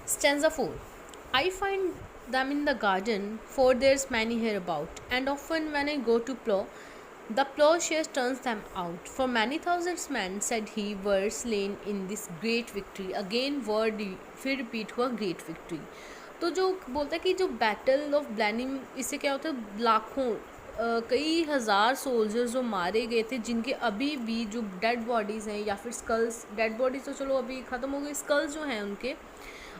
Stanza 4. I find them in the garden, for there's many hereabout, and often when I go to plough, the plowshare turns them out. For many thousands men, said he, were slain in this great victory. Again word फिर repeat हुआ great victory. तो जो बोलता है कि जो battle of ब्लैनिम, इससे क्या होता है, लाखों कई हज़ार सोल्जर्स जो मारे गए थे, जिनके अभी भी जो डेड बॉडीज़ हैं या फिर स्कल्स, डेड बॉडीज़ तो चलो अभी ख़त्म हो गई, स्कल्स जो हैं उनके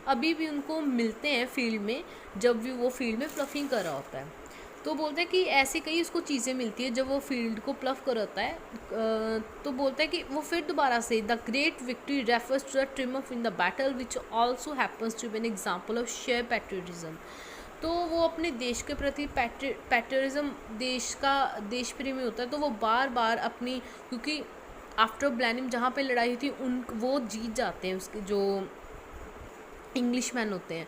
अभी भी उनको मिलते हैं फील्ड में, जब भी वो फील्ड में प्लफिंग कर रहा होता है। तो बोलते हैं कि ऐसी कई उसको चीज़ें मिलती है जब वो फील्ड को प्लफ कर होता है। तो बोलता है कि वो फिर दोबारा से the great victory refers to the triumph in the battle which also happens to be an example of sheer patriotism. तो वो अपने देश के प्रति पैट्रियटिज्म, देश प्रेमी होता है, तो वो बार बार अपनी, क्योंकि आफ्टर ब्लैनिम जहाँ पे लड़ाई हुई थी उन वो जीत जाते हैं, उसके जो इंग्लिश मैन होते हैं,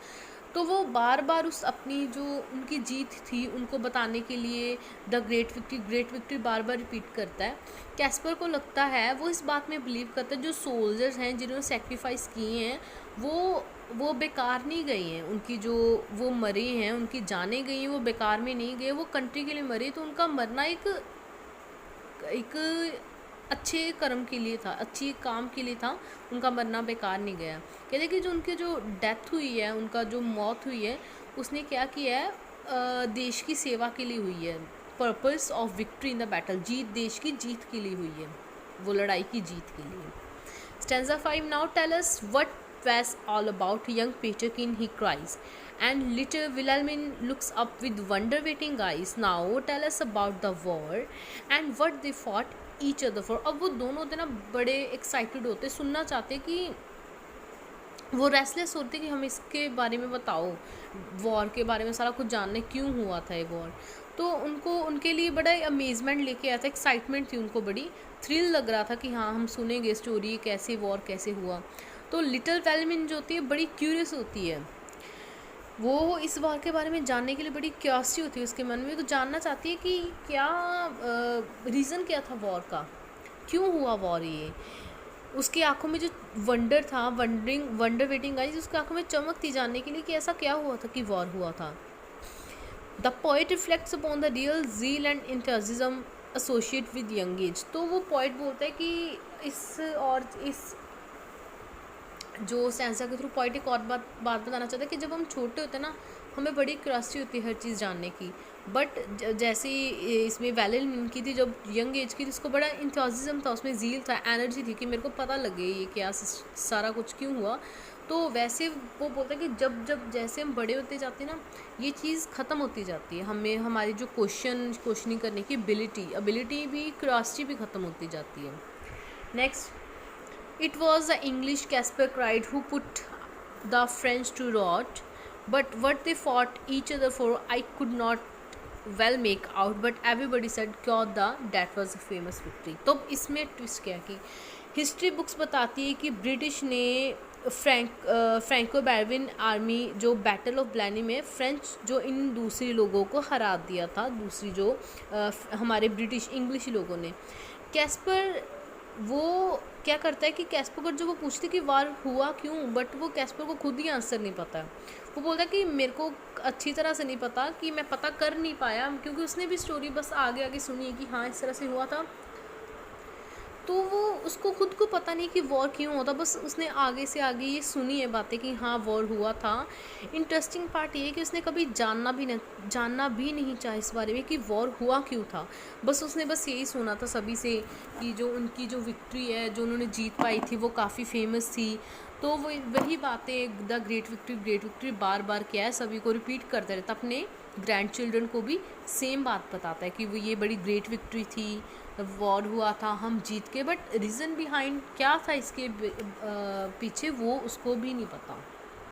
तो वो बार बार उस अपनी जो उनकी जीत थी उनको बताने के लिए the great victory bar bar repeat करता है। कैस्पर को लगता है, वो इस बात में बिलीव करता है, जो सोल्जर्स हैं जिन्होंने सेक्रीफाइस किए हैं वो बेकार नहीं गए हैं, उनकी जो वो मरे हैं, उनकी जानें गई हैं, वो बेकार में नहीं गए, वो कंट्री के लिए मरे, तो उनका मरना एक अच्छे कर्म के लिए था, अच्छी काम के लिए था, उनका मरना बेकार नहीं गया। कहते कि जो उनकी जो डेथ हुई है, उनका जो मौत हुई है, उसने क्या किया है, देश की सेवा के लिए हुई है। Purpose of victory in the battle, जीत देश की जीत के लिए हुई है, वो लड़ाई की जीत के लिए। Stanza 5. Now tell us what was all about. Young Peterkin, he cries, and little Wilhelmine looks up with wonder-waiting eyes. Now tell us about the war and what they fought each other for. अब वो दोनों होते ना बड़े excited होते, सुनना चाहते कि वो रेस्टलेस होते कि हम इसके बारे में बताओ, वॉर के बारे में सारा कुछ जानने, क्यों हुआ था ये वॉर। तो उनको उनके लिए बड़ा अमेजमेंट लेके आया था, एक्साइटमेंट थी उनको, बड़ी थ्रिल लग रहा था कि हाँ हम सुनेंगे स्टोरी, कैसे वॉर कैसे हुआ। तो लिटिल वेलमिन जो होती है बड़ी क्यूरियस होती है, वो इस वॉर के बारे में जानने के लिए बड़ी क्यूरियोसिटी होती है उसके मन में, तो जानना चाहती है कि क्या रीज़न क्या था वॉर का, क्यों हुआ वॉर। ये उसकी आंखों में जो वंडर था, वंडर वेटिंग आईज, उसकी आंखों में चमक थी जानने के लिए कि ऐसा क्या हुआ था कि वॉर हुआ था। The poet reflects upon the real zeal and enthusiasm associate with young age. तो वो पोइट बोलता है कि इस जो स्टैंजा के थ्रू पोइट एक और बात बताना चाहता है कि जब हम छोटे होते हैं ना, हमें बड़ी क्यूरियोसिटी होती है हर चीज़ जानने की, बट जैसे इसमें वेलेन की थी, जब यंग एज की थी, उसको बड़ा इंथुसिज्म था, उसमें जील था, एनर्जी थी कि मेरे को पता लगे ये क्या सारा कुछ क्यों हुआ। तो वैसे वो बोलता है कि जब जैसे हम बड़े होते जाते हैं ना, ये चीज़ ख़त्म होती जाती है, हमें हमारी जो क्वेश्चनिंग करने की एबिलिटी भी, क्यूरियोसिटी भी ख़त्म होती जाती है। Next. It was the English, Caspar cried, who put the French to rout. But what they fought each other for, I could not well make out. But everybody said, "Kya the that was a famous victory." तो इसमें twist क्या कि history books बताती है कि British ने Franco बैरविन army जो battle of ब्लैनी में फ्रेंच जो इन दूसरी लोगों को हरा दिया था, दूसरी जो हमारे ब्रिटिश इंग्लिश लोगों ने। कैस्पर वो क्या करता है कि कैस्पर को जब वो पूछती कि वार हुआ क्यों, बट वो कैस्पर को खुद ही आंसर नहीं पता है। वो बोलता है कि मेरे को अच्छी तरह से नहीं पता, कि मैं पता कर नहीं पाया, क्योंकि उसने भी स्टोरी बस आगे आगे सुनी है कि हाँ इस तरह से हुआ था, तो वो उसको खुद को पता नहीं कि वॉर क्यों होता, बस उसने आगे से आगे ये सुनी है बातें कि हाँ वॉर हुआ था। इंटरेस्टिंग पार्ट ये है कि उसने कभी जानना भी नहीं चाहा इस बारे में कि वॉर हुआ क्यों था, बस उसने यही सुना था सभी से कि जो उनकी जो विक्ट्री है, जो उन्होंने जीत पाई थी, वो काफ़ी फेमस थी। तो वही बातें द ग्रेट विक्ट्री बार बार क्या है, सभी को रिपीट करते रहता, अपने ग्रैंड चिल्ड्रन को भी सेम बात बताता है कि वो ये बड़ी ग्रेट विक्ट्री थी, वॉर हुआ था, हम जीत के, बट रीज़न बिहाइंड क्या था इसके पीछे वो उसको भी नहीं पता।